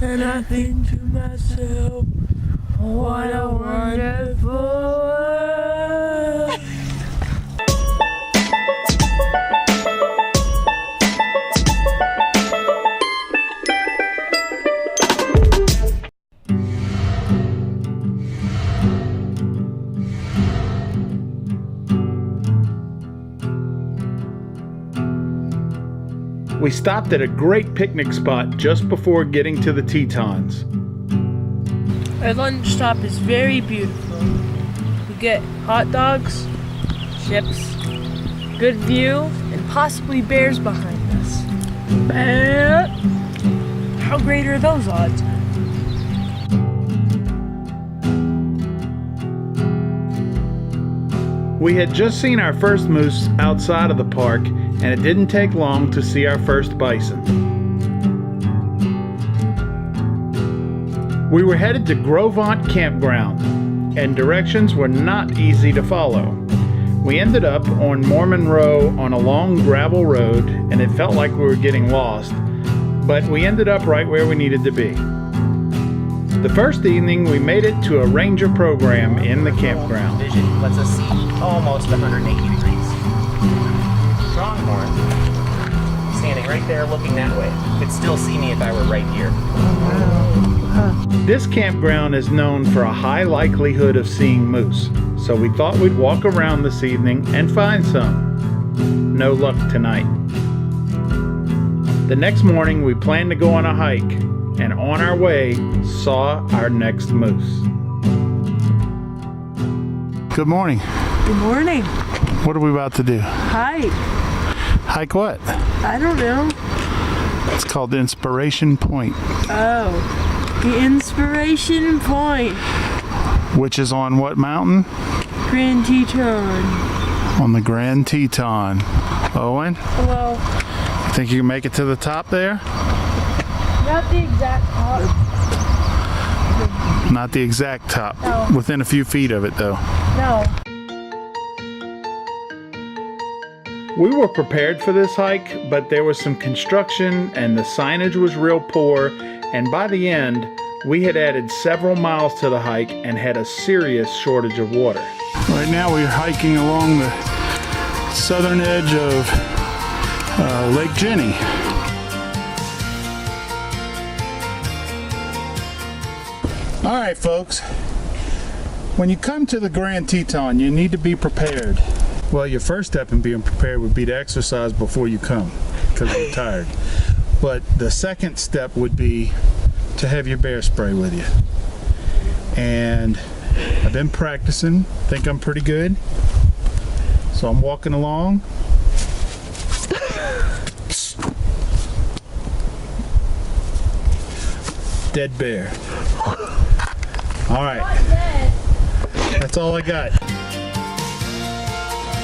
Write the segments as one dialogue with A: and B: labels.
A: And I think to myself, what a wonderful world.
B: We stopped at a great picnic spot just before getting to the Tetons.
A: Our lunch stop is very beautiful. We get hot dogs, chips, good view, and possibly bears behind us. But how great are those odds?
B: We had just seen our first moose outside of the park, and it didn't take long to see our first bison. We were headed to Gros Ventre campground, and directions were not easy to follow. We ended up on Mormon Row on a long gravel road, and it felt like we were getting lost, but we ended up right where we needed to be. The first evening, we made it to a ranger program in the campground.
C: Vision lets us see almost 180 degrees. Pronghorn, standing right there looking that way, could still see me if I were right here.
B: This campground is known for a high likelihood of seeing moose, so we thought we'd walk around this evening and find some. No luck tonight. The next morning, we planned to go on a hike, and on our way, saw our next moose. Good morning.
A: Good morning.
B: What are we about to do?
A: Hike.
B: Hike what?
A: I don't know.
B: It's called Inspiration Point.
A: Oh, the Inspiration Point.
B: Which is on what mountain?
A: Grand Teton.
B: On the Grand Teton. Owen?
A: Hello.
B: You think you can make it to the top there?
A: Not the exact top.
B: Not the exact top.
A: No.
B: Within a few feet of it though.
A: No.
B: We were prepared for this hike, but there was some construction and the signage was real poor, and by the end, we had added several miles to the hike and had a serious shortage of water. Right now we're hiking along the southern edge of Lake Jenny. All right, folks, when you come to the Grand Teton, you need to be prepared. Well, your first step in being prepared would be to exercise before you come, because you're tired. But the second step would be to have your bear spray with you. And I've been practicing, think I'm pretty good. So I'm walking along. Dead bear. All right, that's all I got.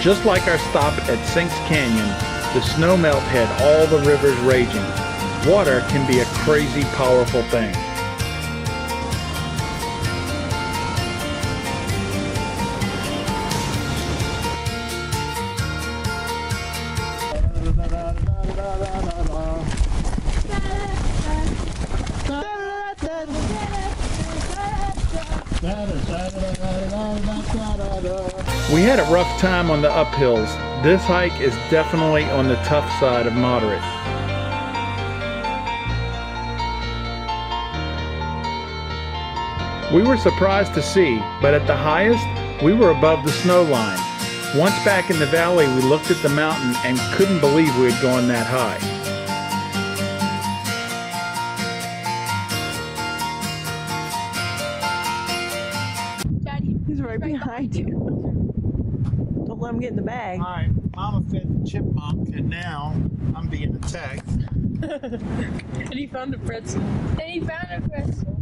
B: Just like our stop at Sinks Canyon, the snow melt had all the rivers raging. Water can be a crazy powerful thing. We had a rough time on the uphills. This hike is definitely on the tough side of moderate. We were surprised to see, but at the highest, we were above the snow line. Once back in the valley, we looked at the mountain and couldn't believe we had gone that high.
A: He's right behind you. Don't let him get in the bag.
B: Alright, Mama fed the chipmunk and now I'm being attacked.
A: And he found a pretzel. And he found a pretzel.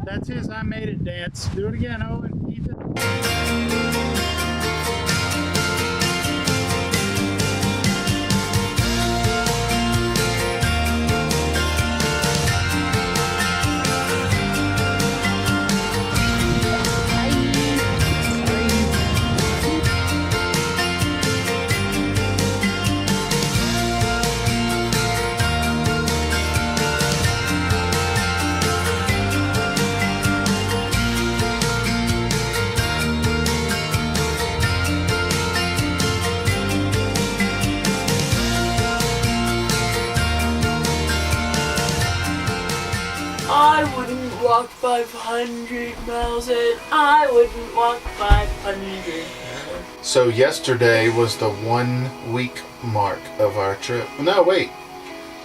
B: That's his I made it dance. Do it again, Owen. Ethan.
A: I wouldn't walk 500 miles and I wouldn't walk 500.
B: So yesterday was the 1 week mark of our trip. No, wait.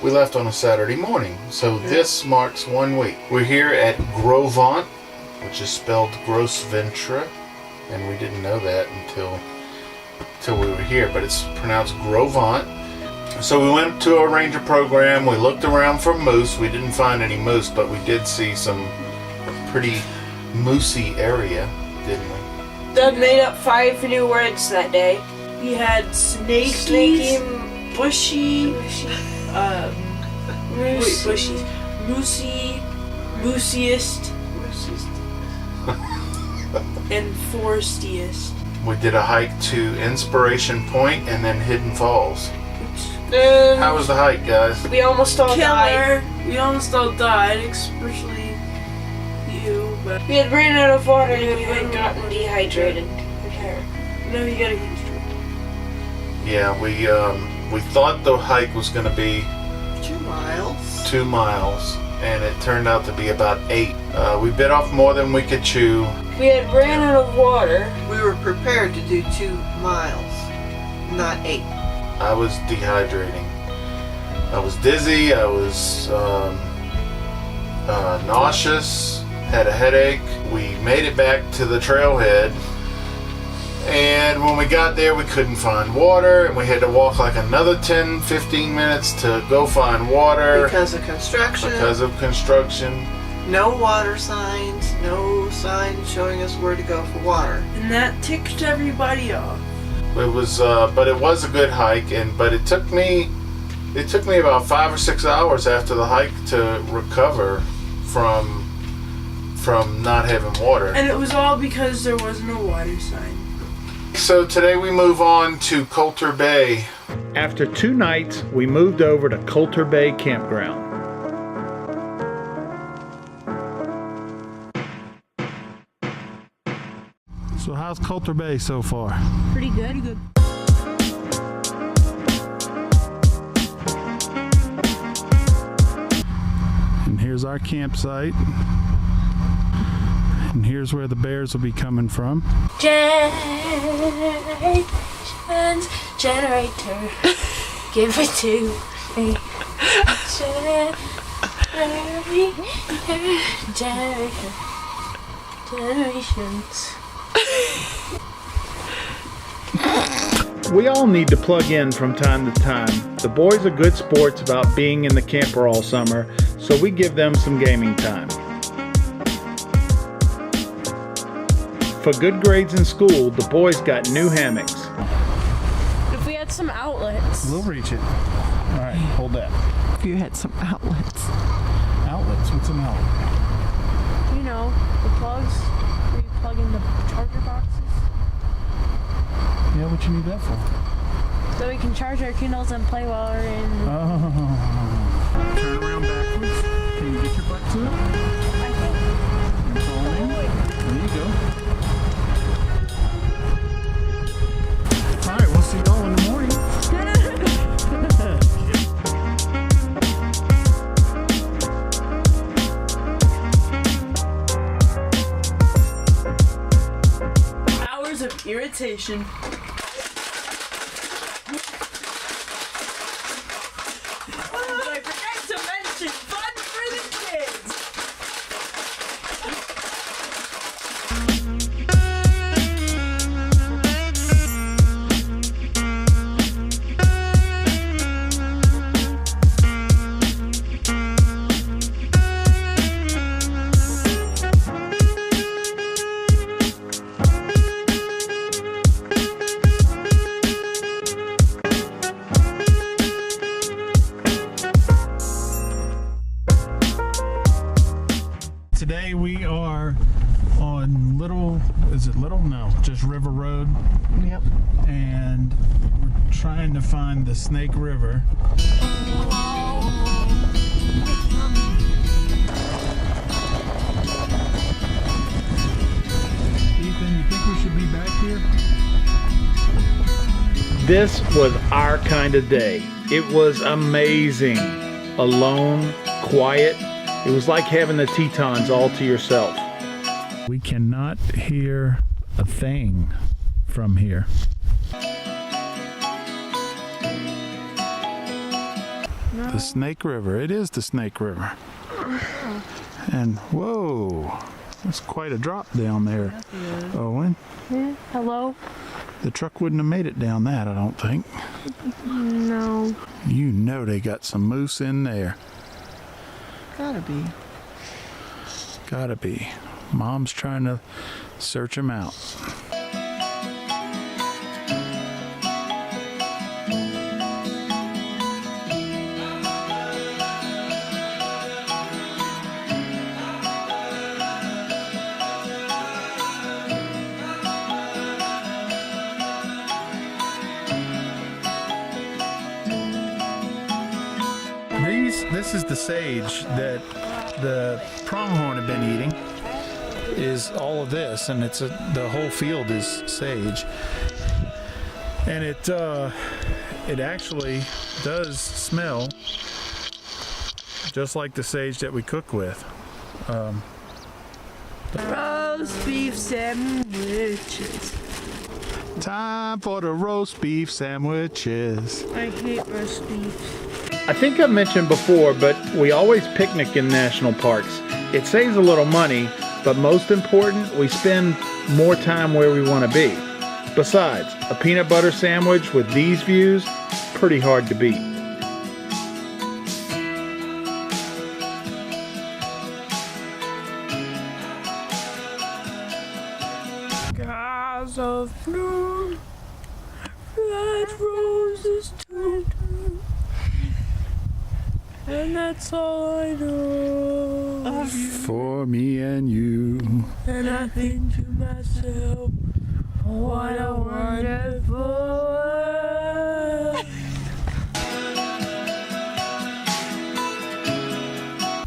B: We left on a Saturday morning. So this marks 1 week. We're here at Gros Ventre, which is spelled Gros Ventre. And we didn't know that until we were here. But it's pronounced Gros Ventre. So we went to a ranger program. We looked around for moose. We didn't find any moose, but we did see some pretty moosey area, didn't we?
D: Doug made up 5 new words that day.
A: We had
D: Snaky,
A: bushy,
D: moose,
A: bushy, moosey, moosiest, and forestiest.
B: We did a hike to Inspiration Point and then Hidden Falls. How was the hike, guys?
D: We almost all died.
A: Killer. We almost all died, especially you. But
D: We had ran out of water and we had gotten dehydrated.
A: no, you gotta get straight.
B: Yeah, we thought the hike was going to be
E: 2 miles.
B: 2 miles, and it turned out to be about 8. We bit off more than we could chew.
D: We had ran out of water.
E: We were prepared to do 2 miles, not 8.
B: I was dehydrating. I was dizzy. I was nauseous. Had a headache. We made it back to the trailhead, and when we got there, we couldn't find water, and we had to walk like another 10-15 minutes to go find water
E: Because of construction.
B: because of construction.
E: No water signs. No signs showing us where to go for water.
A: And that ticked everybody off.
B: It was, but it was a good hike, but it took me about 5 or 6 hours after the hike to recover from not having water.
A: And it was all because there was no water sign.
B: So today we move on to Colter Bay. After 2 nights, we moved over to Colter Bay campground. So how's Colter Bay so far?
A: Pretty good.
B: And here's our campsite. And here's where the bears will be coming from.
D: Generations, generator, give it to me. Generator, generations.
B: We all need to plug in from time to time. The boys are good sports about being in the camper all summer, so we give them some gaming time. For good grades in school, the boys got new hammocks.
D: If we had some outlets.
B: We'll reach it. All right, hold that.
E: If you had some outlets.
B: Outlets? What's an outlet?
D: You know, the plugs where you plug in the charger boxes.
B: Yeah, what you need that for?
D: So we can charge our Kindles and play while we're in.
B: Oh. Turn around backwards. Can you get your butt to it? And follow me. There you go. All right, we'll see y'all in the morning.
A: Hours of irritation. But I forgot to mention fun for the kids.
B: Today we are on is it Little? No, just River Road.
E: Yep.
B: And we're trying to find the Snake River. Ethan, you think we should be back here?
F: This was our kind of day. It was amazing. Alone, quiet. It was like having the Tetons all to yourself.
B: We cannot hear a thing from here. The Snake River. It is the Snake River. And whoa, that's quite a drop down there, Owen.
D: Yeah. Hello?
B: The truck wouldn't have made it down that, I don't think.
D: No.
B: You know they got some moose in there.
E: Gotta be.
B: Gotta be. Mom's trying to search them out. This is the sage that the pronghorn have been eating. Is all of this, and the whole field is sage, and it actually does smell just like the sage that we cook with.
A: Roast beef sandwiches.
B: Time for the roast beef sandwiches.
A: I hate roast beef.
F: I think I've mentioned before, but we always picnic in national parks. It saves a little money, but most important, we spend more time where we want to be. Besides, a peanut butter sandwich with these views, pretty hard to beat.
A: Skies of blue, red roses too, and that's all I know of you.
B: For me and you.
A: And I think to myself, what a wonderful world.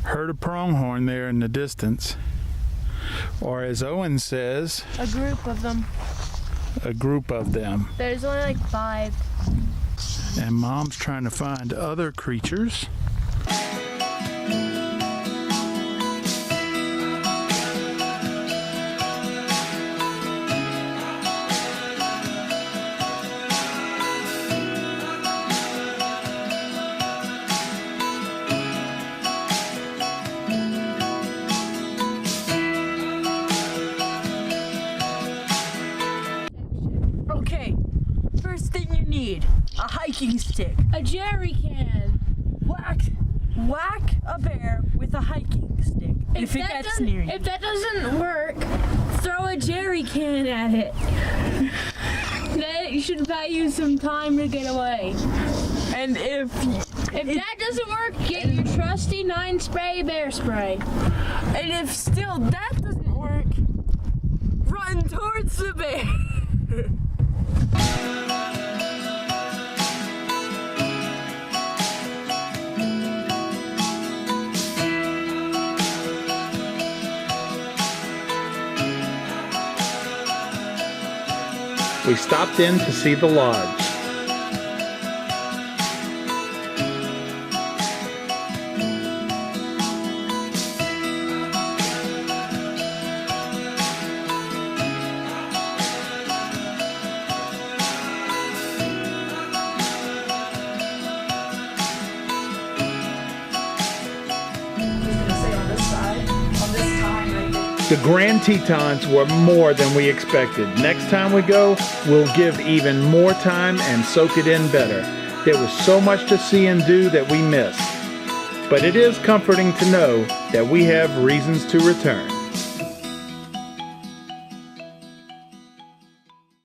B: Heard a pronghorn there in the distance. Or as Owen says,
D: A group of them.
B: a group of them.
D: There's only like 5.
B: And Mom's trying to find other creatures.
A: Okay, first thing you need, a hiking stick.
D: A jerry can.
A: Whack a bear with a hiking stick. If it gets near you.
D: If that doesn't work, throw a jerry can at it. That should buy you some time to get away.
A: And if
D: that doesn't work, get your trusty 9 spray bear spray.
A: And if still that doesn't work, run towards the bear.
F: We stopped in to see the lodge. The Grand Tetons were more than we expected. Next time we go, we'll give even more time and soak it in better. There was so much to see and do that we missed. But it is comforting to know that we have reasons to return.